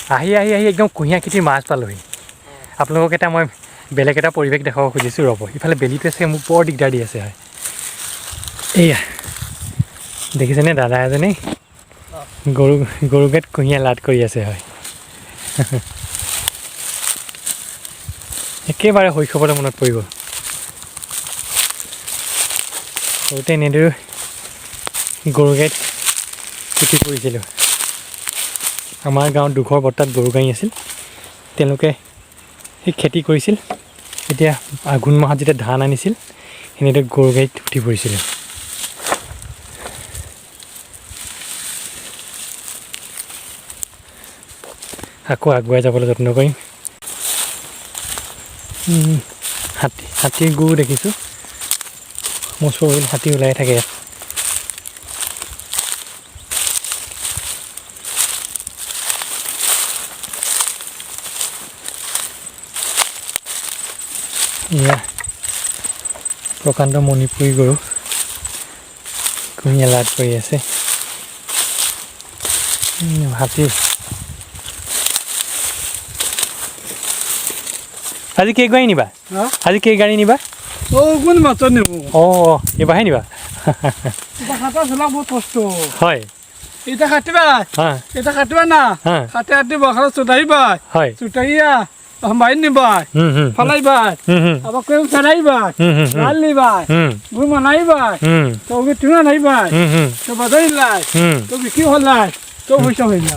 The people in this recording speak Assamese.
আহি একদম কুঁহিয়াৰ খেতিৰ মাছ পালোহি আপোনালোকক এটা মই বেলেগ এটা পৰিৱেশ দেখাব খুজিছোঁ ৰ'ব ইফালে বেলিটোৱে চাগে মোক বৰ দিগদাৰ দি আছে হয় এয়া দেখিছেনে দাদা এজনী গৰু গাত কুঁহিয়াৰ লাট কৰি আছে হয় একেবাৰে শৈশৱলৈ মনত পৰিব সৰুতে এনেদৰে গৰু গাড়ীত উঠি পৰিছিলোঁ আমাৰ গাঁৱত দুঘৰ বৰ্তাত গৰু গাড়ী আছিল তেওঁলোকে সেই খেতি কৰিছিল এতিয়া আঘোণ মাহত যেতিয়া ধান আনিছিল সেনেদৰে গৰু গাড়ীত উঠি পৰিছিলোঁ আকৌ আগুৱাই যাবলৈ যত্ন কৰিম হাতীৰ গু দেখিছোঁ মোৰ চকুত হাতী ওলাই থাকে এয়া প্ৰকাণ্ড মণিপুৰী গৰু কুঁহিয়াৰ লাট কৰি আছে হাতী আজি কেই গাড়ী নিবা আজি কেই গাড়ী নিবা কোন মাত্ৰ নিব এইবাৰহে নিবা হাতা চলা বহুত কষ্ট হয় এটা কাটিবা না কাটি বখাৰত চুটাইবা চুটাইয়া বাইন নিবা ফালাইবা আবার কেউ চালাইবা ডাল নিবা গুড় মানাইবা তো তুমি আনাইবা তো বাজাইলাই তো বিক্রি হলাই তো পয়সা হইলা